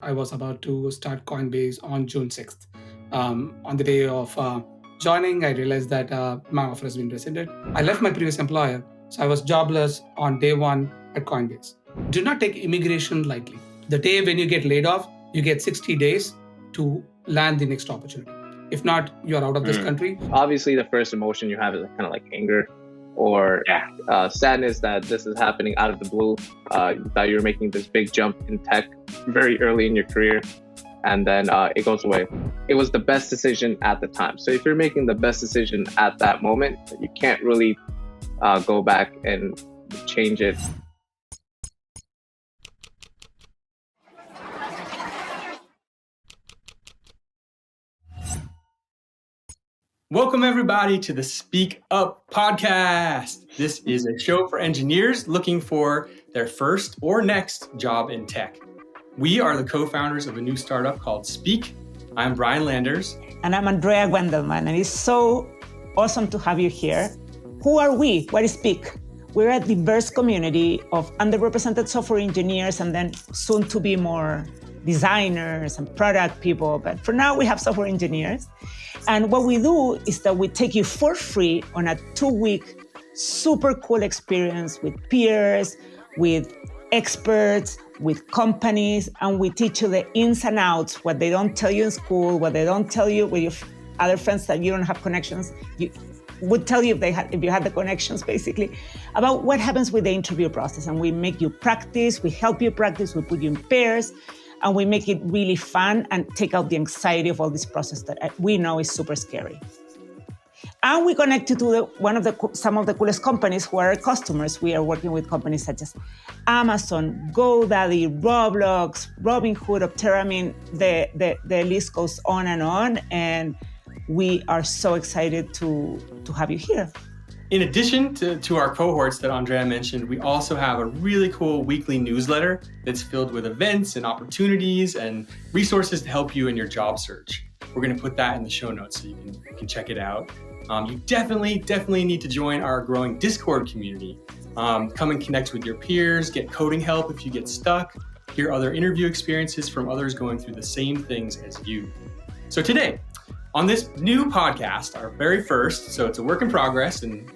I was about to start Coinbase on June 6th. On the day of joining, I realized that my offer has been rescinded. I left my previous employer, so I was jobless on day one at Coinbase. Do not take immigration lightly. The day when you get laid off, you get 60 days to land the next opportunity. If not, you're out of this country. Obviously, the first emotion you have is kind of like anger or sadness that this is happening out of the blue, that you're making this big jump in tech very early in your career, and then it goes away. It was the best decision at the time. So if you're making the best decision at that moment, you can't really go back and change it. Welcome, everybody, to the Speak Up podcast. This is a show for engineers looking for their first or next job in tech. We are the co-founders of a new startup called Speak. I'm Brian Landers. And I'm Andrea Wendelman, and it's so awesome to have you here. Who are we? What is Speak? We're a diverse community of underrepresented software engineers and then soon to be more designers and product people. But for now, we have software engineers. And what we do is that we take you for free on a 2-week, super cool experience with peers, with experts, with companies, and we teach you the ins and outs, what they don't tell you in school, what they don't tell you with your other friends that you don't have connections. You would tell you if you had the connections, basically, about what happens with the interview process. And we make you practice, we help you practice, we put you in pairs, and we make it really fun and take out the anxiety of all this process that we know is super scary. And we connect you to some of the coolest companies who are our customers. We are working with companies such as Amazon, GoDaddy, Roblox, Robinhood, Optera. I mean, the list goes on. And we are so excited to have you here. In addition to our cohorts that Andrea mentioned, we also have a really cool weekly newsletter that's filled with events and opportunities and resources to help you in your job search. We're going to put that in the show notes so you can check it out. You definitely need to join our growing Discord community. Come and connect with your peers, get coding help if you get stuck, hear other interview experiences from others going through the same things as you. So today, on this new podcast, our very first, so it's a work in progress, and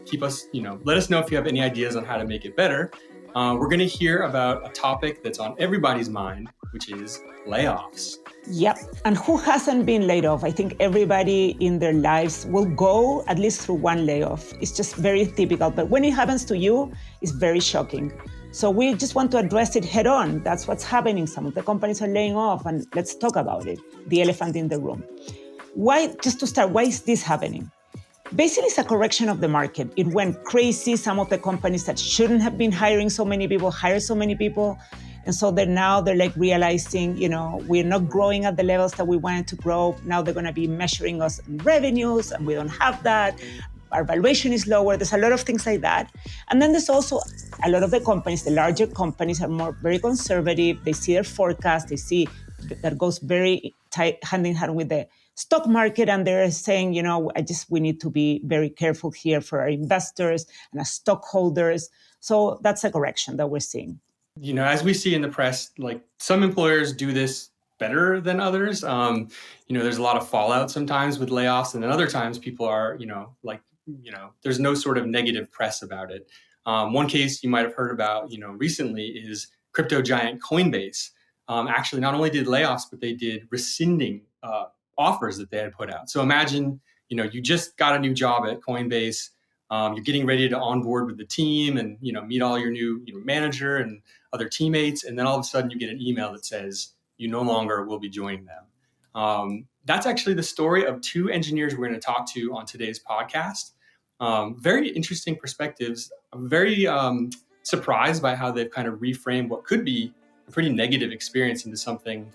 let us know if you have any ideas on how to make it better. We're going to hear about a topic that's on everybody's mind, which is layoffs. Yep. And who hasn't been laid off? I think everybody in their lives will go at least through one layoff. It's just very typical. But when it happens to you, it's very shocking. So we just want to address it head on. That's what's happening. Some of the companies are laying off, and let's talk about it. The elephant in the room. Why is this happening? Basically, it's a correction of the market. It went crazy. Some of the companies that shouldn't have been hiring so many people hired so many people. And so they're like realizing, we're not growing at the levels that we wanted to grow. Now they're going to be measuring us in revenues, and we don't have that. Our valuation is lower. There's a lot of things like that. And then there's also a lot of the companies, the larger companies are very conservative. They see their forecast. They see that goes very tight, hand in hand with the stock market, and they're saying, we need to be very careful here for our investors and our stockholders. So that's a correction that we're seeing. As we see in the press, like some employers do this better than others. There's a lot of fallout sometimes with layoffs, and then other times people are, there's no sort of negative press about it. One case you might have heard about, recently is crypto giant Coinbase. Actually, not only did layoffs, but they did rescinding offers that they had put out. So imagine, you just got a new job at Coinbase. You're getting ready to onboard with the team and, meet all your new manager and other teammates. And then all of a sudden you get an email that says you no longer will be joining them. That's actually the story of 2 engineers we're going to talk to on today's podcast. Very interesting perspectives. I'm very surprised by how they've kind of reframed what could be a pretty negative experience into something,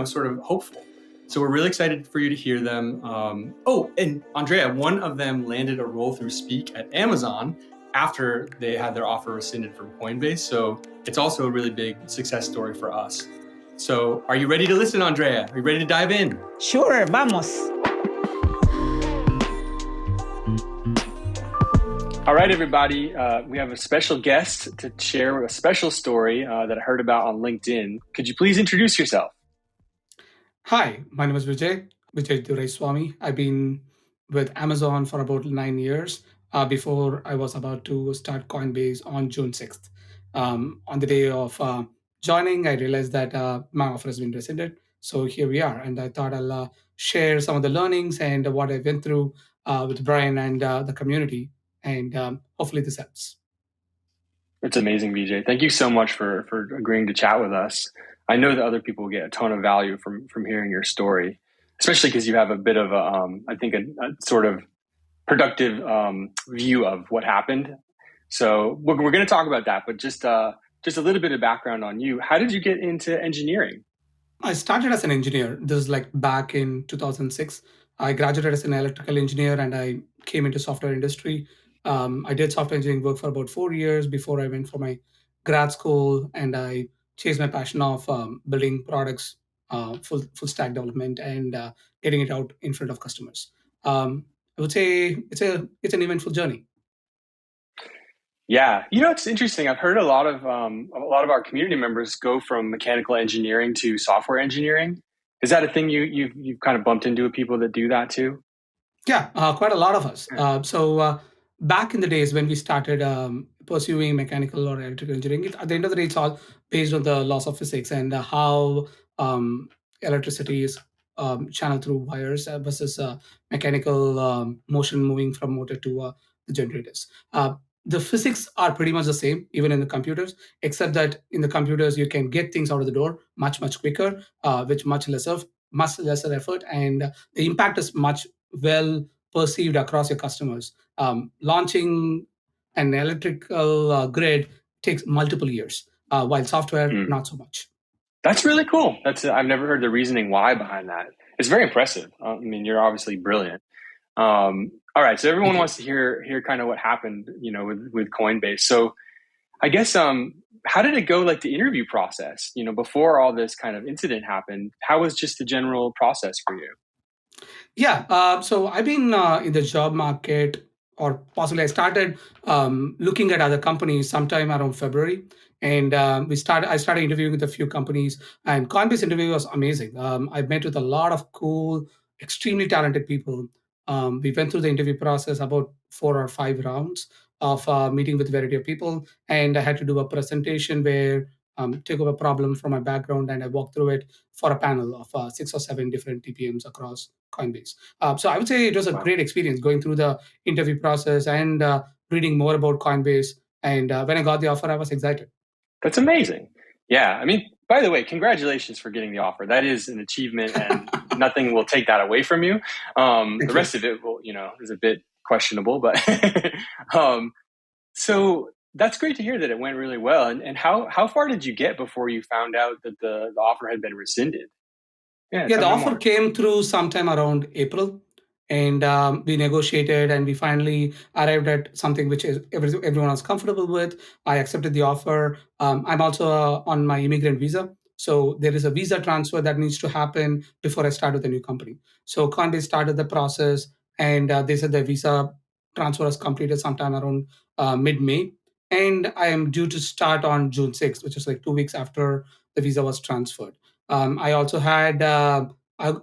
sort of hopeful. So we're really excited for you to hear them. And Andrea, one of them landed a role through Speak at Amazon after they had their offer rescinded from Coinbase. So it's also a really big success story for us. So are you ready to listen, Andrea? Are you ready to dive in? Sure, vamos. All right, everybody. We have a special guest to share a special story that I heard about on LinkedIn. Could you please introduce yourself? Hi, my name is Vijay Duraiswamy. I've been with Amazon for about 9 years before I was about to start Coinbase on June 6th. On the day of joining, I realized that my offer has been rescinded. So here we are. And I thought I'll share some of the learnings and what I went through with Brian and the community. And hopefully this helps. It's amazing, BJ. Thank you so much for agreeing to chat with us. I know that other people get a ton of value from hearing your story, especially because you have a bit of I think a sort of productive view of what happened. So we're going to talk about that, but just a little bit of background on you. How did you get into engineering? I started as an engineer. This is like back in 2006. I graduated as an electrical engineer and I came into software industry. I did software engineering work for about 4 years before I went for my grad school and I chased my passion of building products, full stack development, and getting it out in front of customers. I would say it's an eventful journey. Yeah, it's interesting. I've heard a lot of our community members go from mechanical engineering to software engineering. Is that a thing you've kind of bumped into with people that do that too? Yeah, quite a lot of us. Back in the days when we started pursuing mechanical or electrical engineering, at the end of the day, it's all based on the laws of physics and how um, electricity is channeled through wires versus mechanical motion moving from motor to the generators. The physics are pretty much the same, even in the computers, except that in the computers you can get things out of the door much quicker, with much lesser effort, and the impact is much well perceived across your customers. Launching an electrical grid takes multiple years, while software, Mm. not so much. That's really cool. I've never heard the reasoning why behind that. It's very impressive. I mean, you're obviously brilliant. All right, so everyone Thank you. wants to hear kind of what happened, with Coinbase. So I guess how did it go, like the interview process? Before all this kind of incident happened, how was just the general process for you? Yeah, so I've been in the job market, or possibly I started looking at other companies sometime around February, and I started interviewing with a few companies, and Coinbase interview was amazing. I met with a lot of cool, extremely talented people. We went through the interview process about 4 or 5 rounds of meeting with a variety of people, and I had to do a presentation where take up a problem from my background, and I walked through it for a panel of 6 or 7 different TPMs across Coinbase. So I would say it was a Wow, great experience going through the interview process and reading more about Coinbase. And when I got the offer, I was excited. that's amazing. Yeah, I mean, by the way, congratulations for getting the offer. That is an achievement, and nothing will take that away from you. The Thank you. rest of it is a bit questionable, but um, so that's great to hear that it went really well. And how far did you get before you found out that the offer had been rescinded? Yeah, Yeah, tell the me offer more. came through sometime around April, and we negotiated, and we finally arrived at something which is everyone was comfortable with. I accepted the offer. I'm also on my immigrant visa, so there is a visa transfer that needs to happen before I start with a new company. So Coinbase started the process, and they said the visa transfer was completed sometime around mid-May, and I am due to start on June 6th, which is like 2 weeks after the visa was transferred. I also had I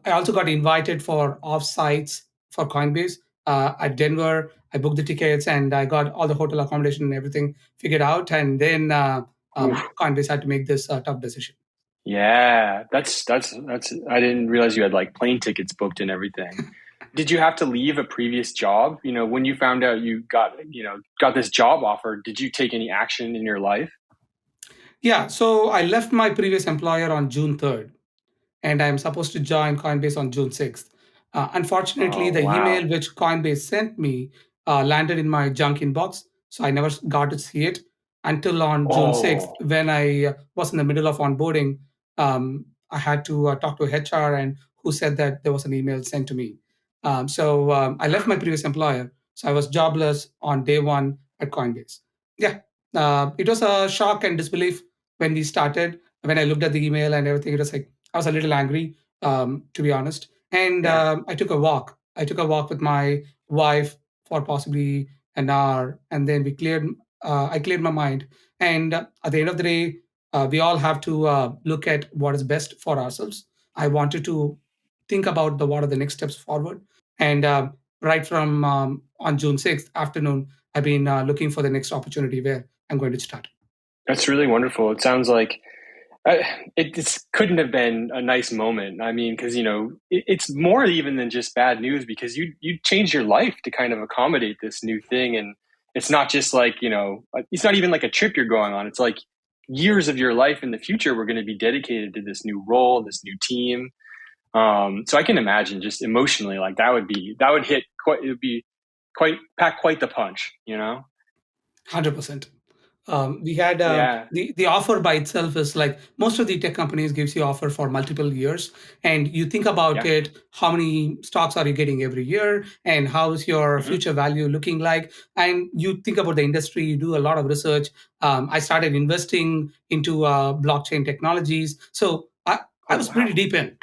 also got invited for offsites for Coinbase at Denver. I booked the tickets and I got all the hotel accommodation and everything figured out. And then Oof. Coinbase had to make this tough decision. Yeah, that's. I didn't realize you had like plane tickets booked and everything. Did you have to leave a previous job? When you found out you got this job offer, did you take any action in your life? Yeah, so I left my previous employer on June 3rd, and I'm supposed to join Coinbase on June 6th. Unfortunately, Oh the email wow. which Coinbase sent me landed in my junk inbox, so I never got to see it until on June 6th Oh when I was in the middle of onboarding. I had to talk to HR, and who said that there was an email sent to me. I left my previous employer, so I was jobless on day one at Coinbase. Yeah, it was a shock and disbelief when we started. When I looked at the email and everything, it was like I was a little angry, to be honest. And yeah. I took a walk. I took a walk with my wife for possibly an hour, and then we cleared. I cleared my mind. And at the end of the day, we all have to look at what is best for ourselves. I wanted to think about what are the next steps forward. And right from on June 6th afternoon, I've been looking for the next opportunity where I'm going to start. That's really wonderful. It sounds like it just couldn't have been a nice moment. I mean, because it's more even than just bad news, because you changed your life to kind of accommodate this new thing, and it's not just like it's not even like a trip you're going on. It's like years of your life in the future were going to be dedicated to this new role, this new team. So I can imagine just emotionally, like that would hit quite. It would be pack quite the punch. 100%. We had Yeah. the offer by itself is like most of the tech companies gives you offer for multiple years, and you think about Yeah. it, how many stocks are you getting every year, and how is your Hmm. future value looking like, and you think about the industry, you do a lot of research. I started investing into blockchain technologies, so I Oh was pretty wow. deep in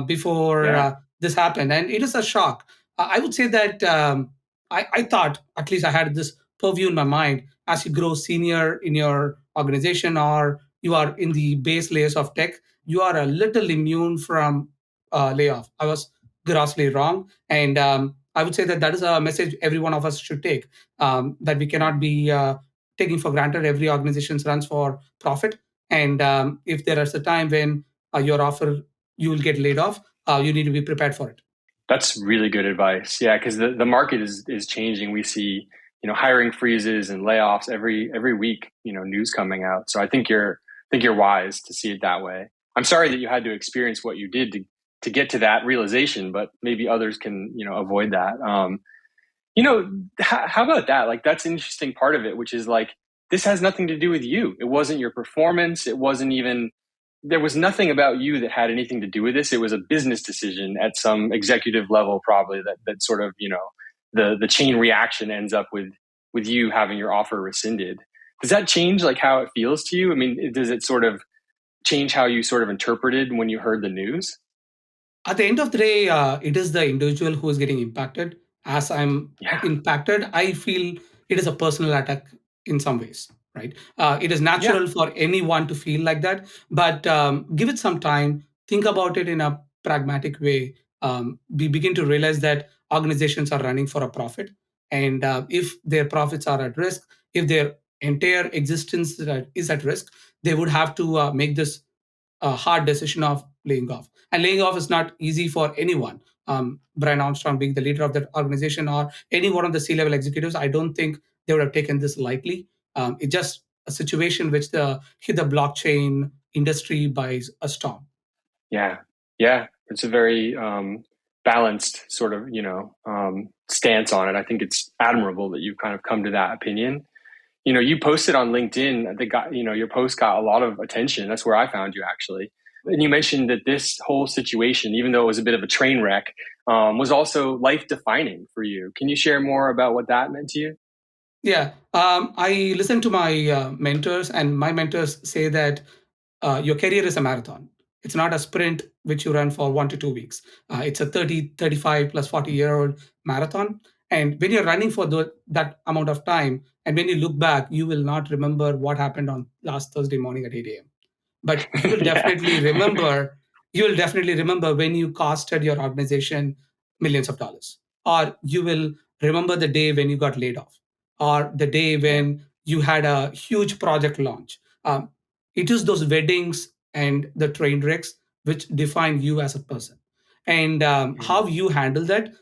before Yeah. this happened, and it is a shock. I would say that I thought, at least I had this purview in my mind, as you grow senior in your organization or you are in the base layers of tech, you are a little immune from layoff. I was grossly wrong. And I would say that that is a message every one of us should take, that we cannot be taking for granted every organization runs for profit. And if there is a time when your offer, you will get laid off, you need to be prepared for it. That's really good advice. Yeah, because the market is changing. We see hiring freezes and layoffs every week. News coming out. So I think you're wise to see it that way. I'm sorry that you had to experience what you did to get to that realization, but maybe others can avoid that. How about that? Like that's an interesting part of it, which is like this has nothing to do with you. It wasn't your performance. It wasn't even there was nothing about you that had anything to do with this. It was a business decision at some executive level, probably that sort of the chain reaction ends up with you having your offer rescinded. Does that change like how it feels to you? I mean, does it sort of change how you sort of interpreted when you heard the news? At the end of the day, it is the individual who is getting impacted. As I'm Yeah, impacted, I feel it is a personal attack in some ways, right? It is yeah, natural for anyone to feel like that, but give it some time, think about it in a pragmatic way. We begin to realize that organizations are running for a profit, and if their profits are at risk, if their entire existence is at risk, they would have to make this a hard decision of laying off. And laying off is not easy for anyone. Brian Armstrong being the leader of that organization or any one of the C-level executives, I don't think they would have taken this lightly. It's just a situation which hit the blockchain industry by a storm. yeah, yeah. It's a very balanced sort of stance on it. I think it's admirable that you've kind of come to that opinion. You posted on LinkedIn that your post got a lot of attention. That's where I found you actually. And you mentioned that this whole situation, even though it was a bit of a train wreck, was also life defining for you. Can you share more about what that meant to you? Yeah, I listen to my mentors, and my mentors say that your career is a marathon. It's not a sprint which you run for 1 to 2 weeks. It's a 30, 35 plus 40-year-old marathon. And when you're running for that amount of time, and when you look back, you will not remember what happened on last Thursday morning at 8 a.m. But Yeah. you will definitely remember when you costed your organization millions of dollars, or you will remember the day when you got laid off, or the day Yeah. when you had a huge project launch. It is those weddings and the train wrecks which define you as a person, and how Mhm. you handle that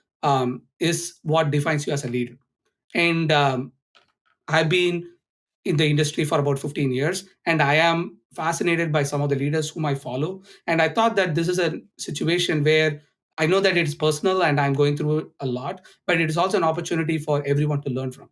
is what defines you as a leader. And I've been in the industry for about 15 years, and I am fascinated by some of the leaders whom I follow. And I thought that this is a situation where I know that it's personal and I'm going through it a lot, but it is also an opportunity for everyone to learn from.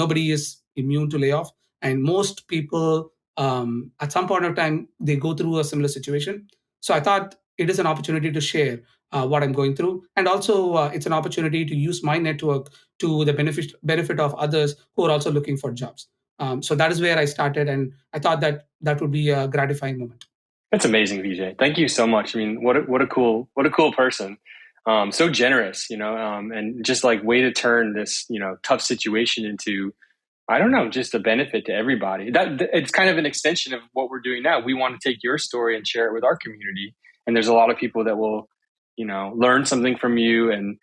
Nobody is immune to layoff, and most people at some point of time they go through a similar situation. So I thought it is an opportunity to share what I'm going through, and also it's an opportunity to use my network to the benefit of others who are also looking for jobs. So that is where I started, and I thought that that would be a gratifying moment. That's amazing, VJ. Thank you so much. I mean, what a cool person. So generous, and just like way to turn this tough situation into I don't know, just a benefit to everybody. That it's kind of an extension of what we're doing now. We want to take your story and share it with our community and there's a lot of people that will, learn something from you. And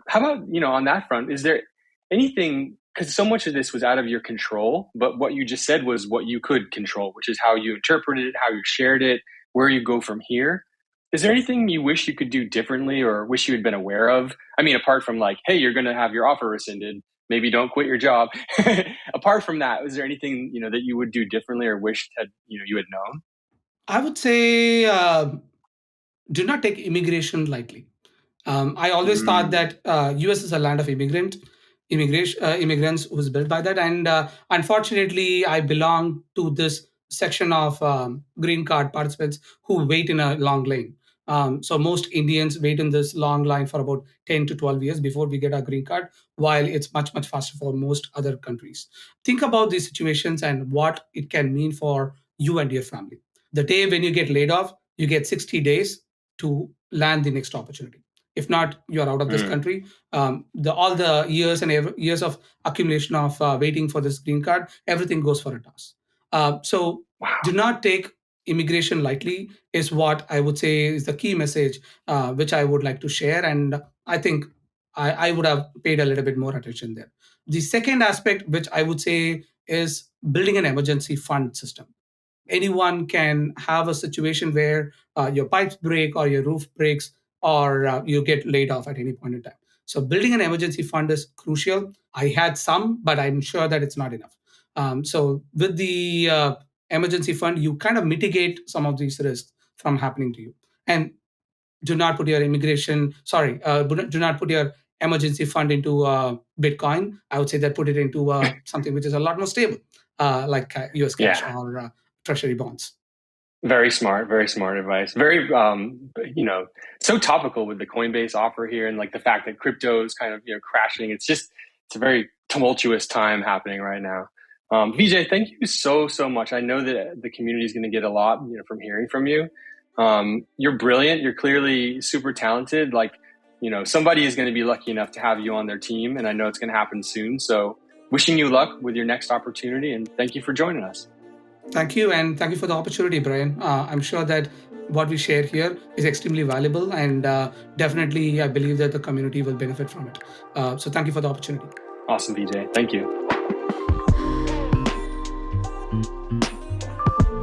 how about, on that front, is there anything, because so much of this was out of your control, but what you just said was what you could control, which is how you interpreted it, how you shared it, where you go from here. Is there anything you wish you could do differently or wish you had been aware of? I mean, apart from like, hey, you're going to have your offer rescinded, maybe don't quit your job. Apart from that, is there anything, that you would do differently or wish that, you had known? I would say do not take immigration lightly. I always thought that U.S. is a land of immigrants who's built by that, and unfortunately, I belong to this section of green card participants who wait in a long line. So most Indians wait in this long line for about 10 to 12 years before we get our green card, while it's much faster for most other countries. Think about these situations and what it can mean for you and your family. The day when you get laid off, you get 60 days to land the next opportunity. If not, you're out of this country. All the years and years of accumulation of waiting for this green card, everything goes for a toss. So do not take immigration lightly is what I would say is the key message which I would like to share. And I think I would have paid a little bit more attention there. The second aspect, which I would say, is building an emergency fund system. Anyone can have a situation where your pipes break or your roof breaks or you get laid off at any point in time. So building an emergency fund is crucial. I had some, but I'm sure that it's not enough. So with the emergency fund, you kind of mitigate some of these risks from happening to you. And do not put your do not put your emergency fund into Bitcoin. I would say that put it into something which is a lot more stable, like US cash or treasury bonds. Very smart advice. Very, so topical with the Coinbase offer here and like the fact that crypto is kind of, crashing. It's a very tumultuous time happening right now. Vijay, thank you so much. I know that the community is going to get a lot, from hearing from you. You're brilliant. You're clearly super talented. Like, somebody is going to be lucky enough to have you on their team, and I know it's going to happen soon. So wishing you luck with your next opportunity, and thank you for joining us. Thank you, and thank you for the opportunity, Brian. I'm sure that what we share here is extremely valuable, and definitely I believe that the community will benefit from it. So thank you for the opportunity. Awesome, Vijay. Thank you.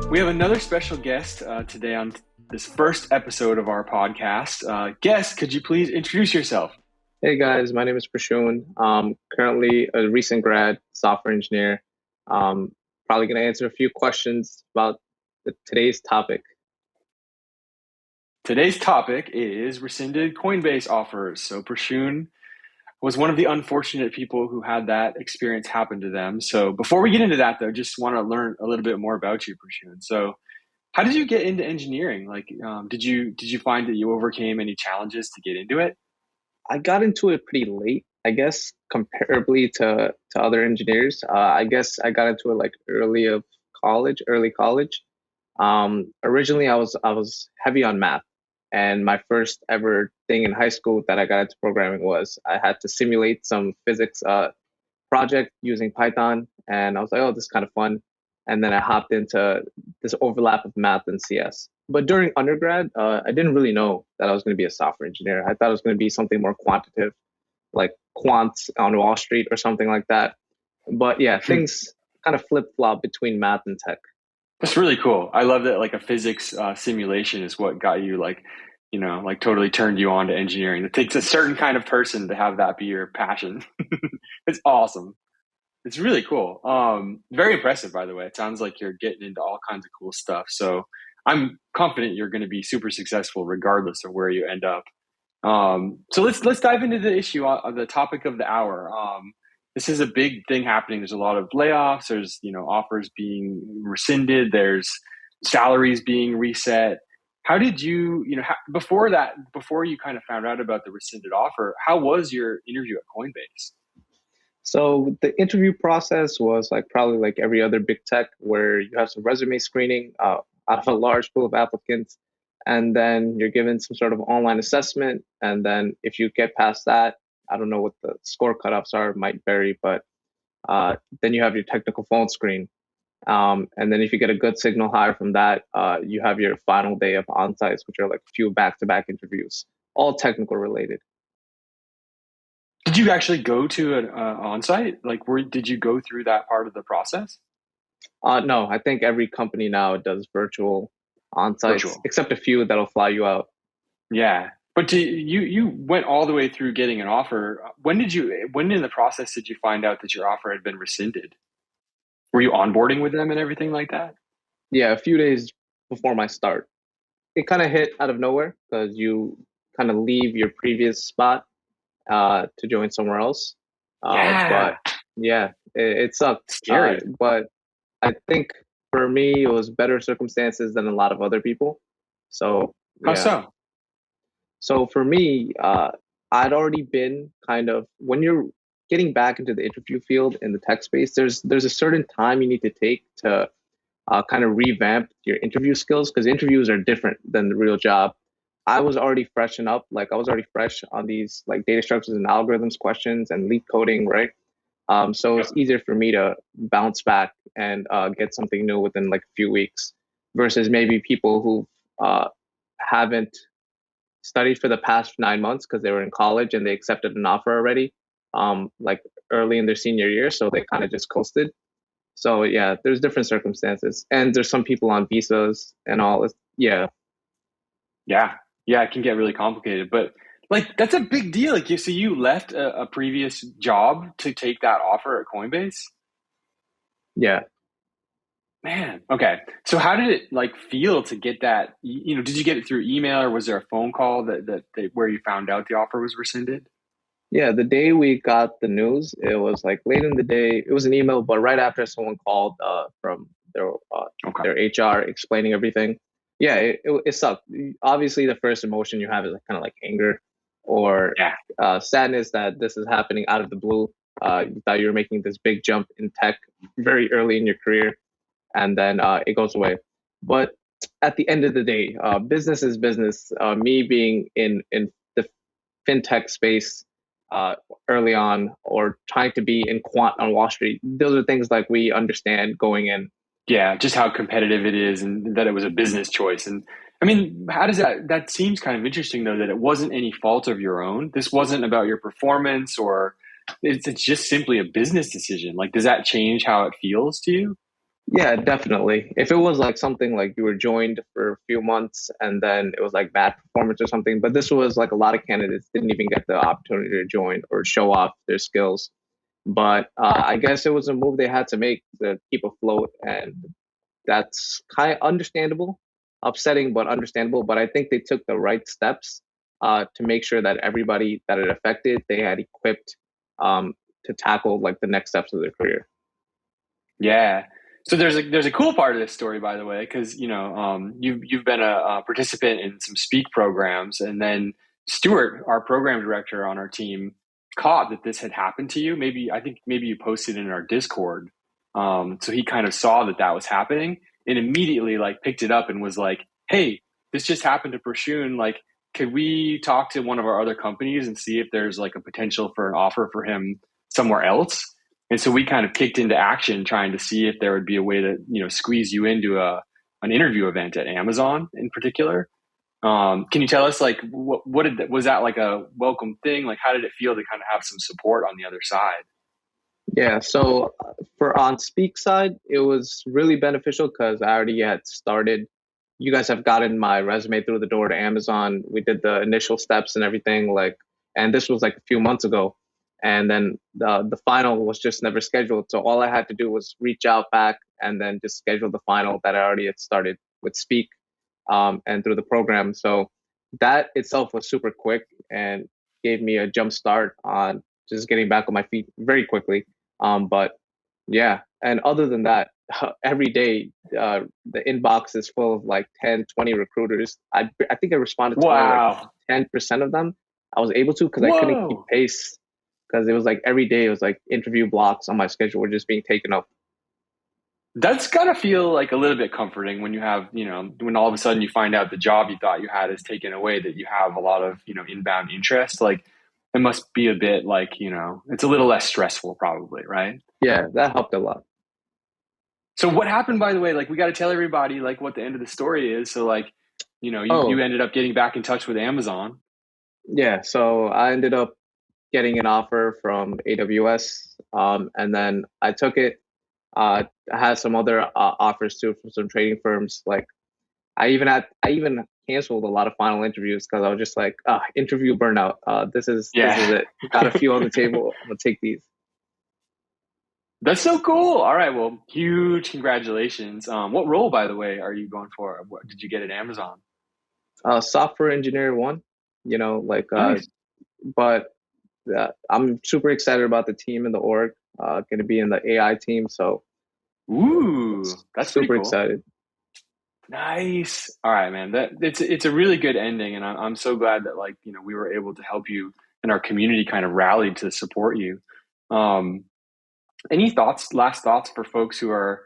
We have another special guest today on this first episode of our podcast. Guest, could you please introduce yourself? Hey guys, my name is Prashun. Currently a recent grad software engineer. Probably going to answer a few questions about today's topic. Today's topic is rescinded Coinbase offers. So Prashun was one of the unfortunate people who had that experience happen to them. So before we get into that, though, just want to learn a little bit more about you, Prashun. So how did you get into engineering? Like, did you find that you overcame any challenges to get into it? I got into it pretty late, I guess, comparably to other engineers. I guess I got into it like early college. Originally, I was heavy on math, and my first ever thing in high school that I got into programming was I had to simulate some physics project using Python, and I was like, oh, this is kind of fun. And then I hopped into this overlap of math and CS. But during undergrad, I didn't really know that I was going to be a software engineer. I thought it was going to be something more quantitative, like quants on Wall Street or something like that. But yeah, things kind of flip-flop between math and tech. That's really cool. I love that like a physics simulation is what got you like totally turned you on to engineering. It takes a certain kind of person to have that be your passion. It's awesome. It's really cool. Very impressive, by the way. It sounds like you're getting into all kinds of cool stuff. So I'm confident you're going to be super successful regardless of where you end up. So let's dive into the issue of the topic of the hour. This is a big thing happening. There's a lot of layoffs. There's offers being rescinded. There's salaries being reset. How did you before you kind of found out about the rescinded offer? How was your interview at Coinbase? So the interview process was probably like every other big tech, where you have some resume screening out of a large pool of applicants, and then you're given some sort of online assessment. And then if you get past that, I don't know what the score cutoffs are, might vary, but then you have your technical phone screen. And then if you get a good signal higher from that, you have your final day of on-sites, which are like a few back-to-back interviews, all technical related. Did you actually go to an on-site? Like, did you go through that part of the process? No, I think every company now does virtual on-sites, Virtual. except a few that'll fly you out. Yeah. But you went all the way through getting an offer. When in the process did you find out that your offer had been rescinded? Were you onboarding with them and everything like that? Yeah, a few days before my start. It kind of hit out of nowhere because you kind of leave your previous spot to join somewhere else. Yeah. But yeah, it sucked. Scary. But I think for me, it was better circumstances than a lot of other people. So How yeah. so? So for me, I'd already been kind of when you're getting back into the interview field in the tech space, there's a certain time you need to take to kind of revamp your interview skills because interviews are different than the real job. I was already freshen up, like I was already fresh on these like data structures and algorithms questions and leak coding, right? So it's easier for me to bounce back and get something new within like a few weeks versus maybe people who haven't studied for the past 9 months because they were in college and they accepted an offer already, like early in their senior year. So they kind of just coasted. So yeah, there's different circumstances, and there's some people on visas and all. Yeah, Yeah. Yeah, it can get really complicated, but like that's a big deal. Like so you left a previous job to take that offer at Coinbase? yeah. Man, okay. So how did it like feel to get that? Did you get it through email or was there a phone call that where you found out the offer was rescinded? Yeah, the day we got the news, it was like late in the day. It was an email, but right after someone called from Okay. their HR explaining everything. Yeah, it sucked. Obviously, the first emotion you have is like, kind of like anger or Yeah. sadness that this is happening out of the blue. You thought you were making this big jump in tech very early in your career, and then it goes away. But at the end of the day, business is business. Me being in the fintech space uh, early on, or trying to be in quant on Wall Street, those are things like we understand going in. Yeah, just how competitive it is and that it was a business choice. And I mean, how does that seems kind of interesting though, that it wasn't any fault of your own. This wasn't about your performance or it's just simply a business decision. Like, does that change how it feels to you? Yeah, definitely. If it was like something like you were joined for a few months and then it was like bad performance or something, but this was like a lot of candidates didn't even get the opportunity to join or show off their skills. But I guess it was a move they had to make to keep afloat, and that's kind of understandable, upsetting but understandable. But I think they took the right steps to make sure that everybody that it affected they had equipped to tackle like the next steps of their career. Yeah. So there's a cool part of this story, by the way, because you've been a participant in some speak programs, and then Stuart, our program director on our team, caught that this had happened to you. I think maybe you posted in our Discord. So he kind of saw that was happening and immediately like picked it up and was like, "Hey, this just happened to Prashun. Like, could we talk to one of our other companies and see if there's like a potential for an offer for him somewhere else?" And so we kind of kicked into action trying to see if there would be a way to, squeeze you into an interview event at Amazon in particular. Can you tell us like was that like a welcome thing? Like how did it feel to kind of have some support on the other side? Yeah, so for on Speak side, it was really beneficial because I already had started. You guys have gotten my resume through the door to Amazon. We did the initial steps and everything, like, and this was like a few months ago. And then the final was just never scheduled. So all I had to do was reach out back and then just schedule the final that I already had started with Speak and through the program. So that itself was super quick and gave me a jump start on just getting back on my feet very quickly. But yeah, and other than that, every day the inbox is full of like 10, 20 recruiters. I think I responded to only like Wow. 10% of them. I was able to because I couldn't keep Whoa. pace because it was like every day it was like interview blocks on my schedule were just being taken up. That's gotta feel like a little bit comforting when you have, when all of a sudden you find out the job you thought you had is taken away, that you have a lot of, inbound interest. Like it must be a bit like, it's a little less stressful probably, right? Yeah, that helped a lot. So what happened, by the way? Like, we got to tell everybody like what the end of the story is. So like, you ended up getting back in touch with Amazon. Yeah, so I ended up getting an offer from AWS, and then I took it. I had some other offers too from some trading firms. Like I even canceled a lot of final interviews because I was just like, interview burnout. This is it. Got a few on the table. I'm gonna take these. That's so cool. All right, well, huge congratulations. What role, by the way, are you going for? What did you get at Amazon? Software engineer one. Nice. But I'm super excited about the team and the org. Going to be in the AI team, so that's super cool. excited. Nice. All right, man. It's a really good ending, and I'm so glad that we were able to help you, and our community kind of rallied to support you. Any last thoughts for folks who are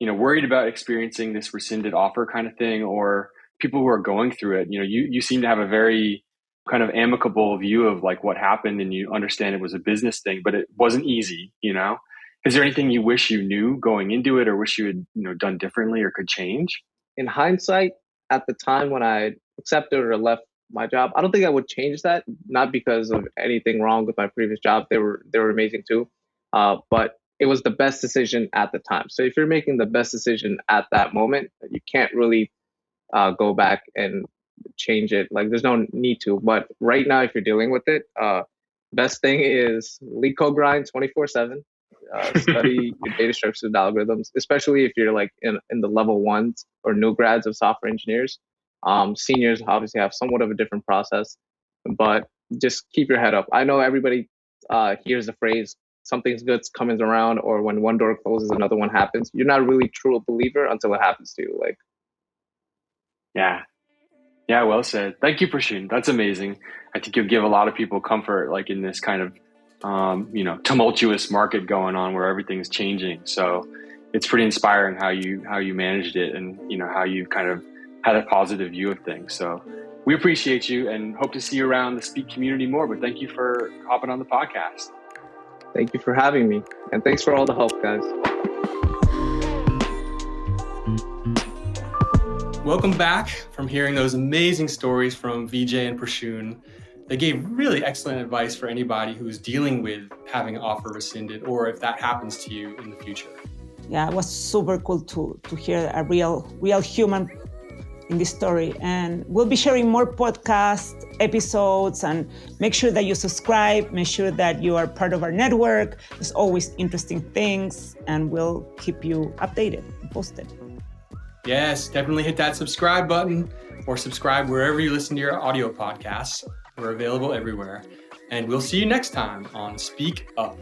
worried about experiencing this rescinded offer kind of thing, or people who are going through it? You seem to have a very kind of amicable view of like what happened, and you understand it was a business thing, but it wasn't easy. Is there anything you wish you knew going into it, or wish you had done differently or could change? In hindsight, at the time when I accepted or left my job, I don't think I would change that. Not because of anything wrong with my previous job; they were amazing too. But it was the best decision at the time. So if you're making the best decision at that moment, you can't really go back and change it. Like there's no need to. But right now, if you're dealing with it, best thing is lead code grind 24/7. Study your data structures and algorithms, especially if you're like in the level ones or new grads of software engineers. Seniors obviously have somewhat of a different process, but just keep your head up. I know everybody hears the phrase something's good's coming around, or when one door closes, another one happens. You're not really true a believer until it happens to you. Yeah, well said. Thank you, Prashun. That's amazing. I think you'll give a lot of people comfort, like in this kind of tumultuous market going on where everything's changing. So it's pretty inspiring how you managed it, and how you kind of had a positive view of things. So we appreciate you and hope to see you around the Speak community more. But thank you for hopping on the podcast. Thank you for having me, and thanks for all the help, guys. Welcome back from hearing those amazing stories from Vijay and Prashun. They gave really excellent advice for anybody who's dealing with having an offer rescinded, or if that happens to you in the future. Yeah, it was super cool to hear a real human in this story. And we'll be sharing more podcast episodes, and make sure that you subscribe, make sure that you are part of our network. There's always interesting things, and we'll keep you updated and posted. Yes, definitely hit that subscribe button, or subscribe wherever you listen to your audio podcasts. We're available everywhere. And we'll see you next time on Speak Up.